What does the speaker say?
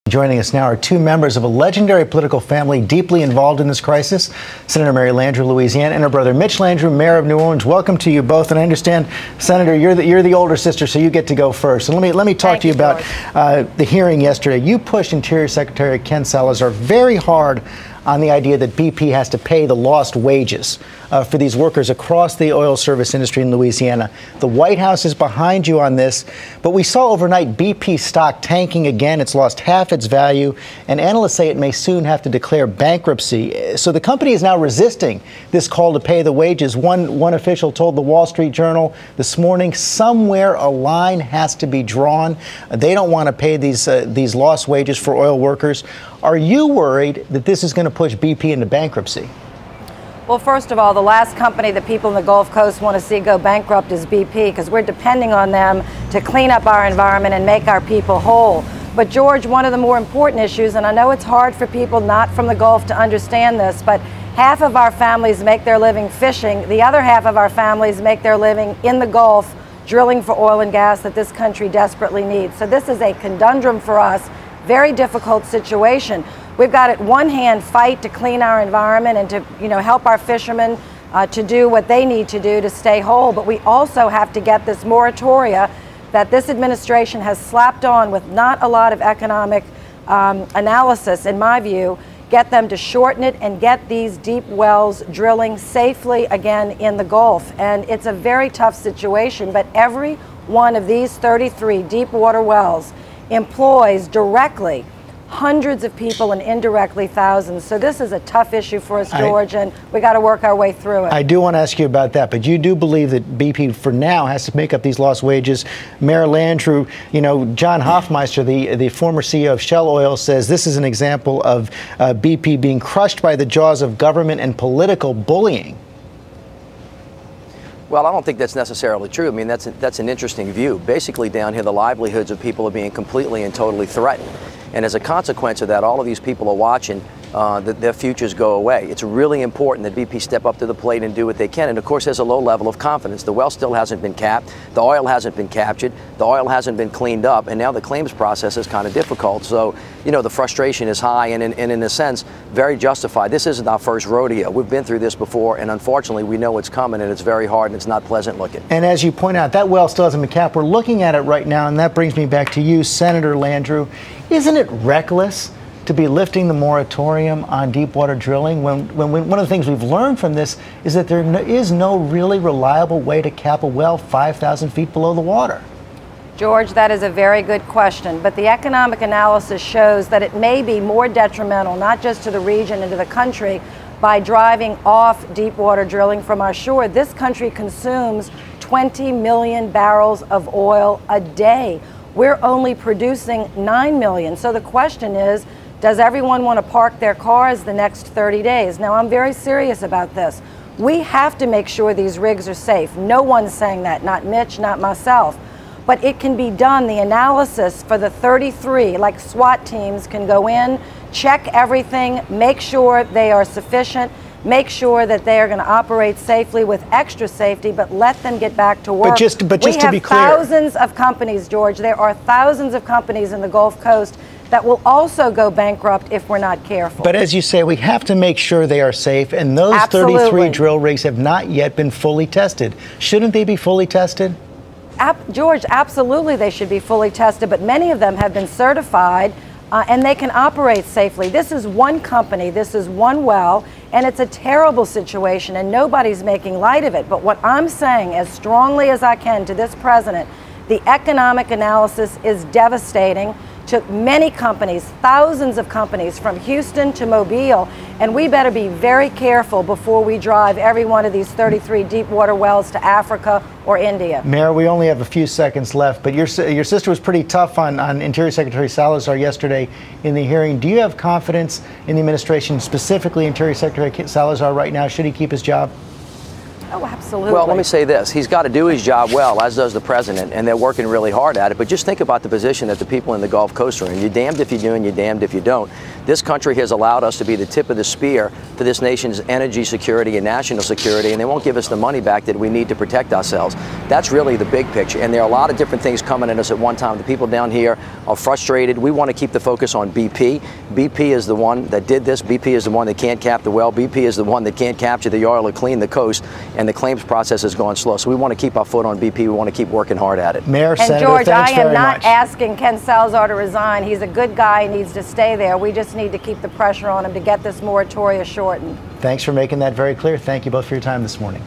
Joining us now are two members of a legendary political family deeply involved in this crisis. Senator Mary Landrieu, Louisiana, and her brother Mitch Landrieu, mayor of New Orleans. Welcome to you both. And I understand, Senator, you're the older sister, so you get to go first. And let me talk to you about the hearing yesterday. You pushed Interior Secretary Ken Salazar very hard on the idea that BP has to pay the lost wages for these workers across the oil service industry in Louisiana. The White House is behind you on this, but we saw overnight BP stock tanking again. It's lost half its value, and analysts say it may soon have to declare bankruptcy. So the company is now resisting this call to pay the wages. One official told the Wall Street Journal this morning, somewhere a line has to be drawn. They don't want to pay these lost wages for oil workers. Are you worried that this is going to push BP into bankruptcy? Well, first of all, the last company that people in the Gulf Coast want to see go bankrupt is BP, because we're depending on them to clean up our environment and make our people whole. But George, one of the more important issues, and I know it's hard for people not from the Gulf to understand this, but half of our families make their living fishing. The other half of our families make their living in the Gulf drilling for oil and gas that this country desperately needs. So this is a conundrum for us. Very difficult situation. We've got at one hand fight to clean our environment and to help our fishermen to do what they need to do to stay whole, but we also have to get this moratoria that this administration has slapped on with not a lot of economic analysis, in my view, get them to shorten it and get these deep wells drilling safely again in the Gulf. And it's a very tough situation, but every one of these 33 deep water wells employs directly hundreds of people and indirectly thousands. So this is a tough issue for us, George, and we got to work our way through it. I do want to ask you about that, but you do believe that BP for now has to make up these lost wages. Mayor Landrieu, John Hofmeister, the former CEO of Shell Oil, says this is an example of BP being crushed by the jaws of government and political bullying. Well, I don't think that's necessarily true. I mean, that's an interesting view. Basically, down here, the livelihoods of people are being completely and totally threatened. And as a consequence of that, all of these people are watching that their futures go away. It's really important that BP step up to the plate and do what they can. And of course, there's a low level of confidence. The well still hasn't been capped. The oil hasn't been captured. The oil hasn't been cleaned up. And now the claims process is kind of difficult. So, the frustration is high and in a sense, very justified. This isn't our first rodeo. We've been through this before. And unfortunately, we know it's coming and it's very hard and it's not pleasant looking. And as you point out, that well still hasn't been capped. We're looking at it right now. And that brings me back to you, Senator Landrieu. Isn't it reckless to be lifting the moratorium on deep water drilling when one of the things we've learned from this is that there is no really reliable way to cap a well 5,000 feet below the water? George, that is a very good question, but the economic analysis shows that it may be more detrimental, not just to the region and to the country, by driving off deep water drilling from our shore. This country consumes 20 million barrels of oil a day. We're only producing 9 million. So the question is, does everyone want to park their cars the next 30 days? Now, I'm very serious about this. We have to make sure these rigs are safe. No one's saying that, not Mitch, not myself. But it can be done. The analysis for the 33, like SWAT teams, can go in, check everything, make sure they are sufficient, make sure that they are going to operate safely with extra safety, but let them get back to work. But just to be clear, we have thousands of companies, George. There are thousands of companies in the Gulf Coast that will also go bankrupt if we're not careful. But as you say, we have to make sure they are safe, and those 33 drill rigs have not yet been fully tested. Shouldn't they be fully tested? George, absolutely they should be fully tested, but many of them have been certified and they can operate safely. This is one company, this is one well, and it's a terrible situation and nobody's making light of it. But what I'm saying as strongly as I can to this president, the economic analysis is devastating to many companies, thousands of companies from Houston to Mobile, and we better be very careful before we drive every one of these 33 deep water wells to Africa or India. Mayor, we only have a few seconds left, but your sister was pretty tough on Interior Secretary Salazar yesterday in the hearing. Do you have confidence in the administration, specifically Interior Secretary Salazar right now? Should he keep his job? Oh, absolutely. Well, let me say this. He's got to do his job well, as does the president, and they're working really hard at it. But just think about the position that the people in the Gulf Coast are in. You're damned if you do and you're damned if you don't. This country has allowed us to be the tip of the spear for this nation's energy security and national security, and they won't give us the money back that we need to protect ourselves. That's really the big picture. And there are a lot of different things coming at us at one time. The people down here are frustrated. We want to keep the focus on BP. BP is the one that did this. BP is the one that can't cap the well. BP is the one that can't capture the oil or clean the coast, and the claims process has gone slow. So we want to keep our foot on BP. We want to keep working hard at it. Mayor, and Senator, George, thanks I very am not much. asking Ken Salazar to resign. He's a good guy. He needs to stay there. We just need to keep the pressure on him to get this moratorium shortened. Thanks for making that very clear. Thank you both for your time this morning.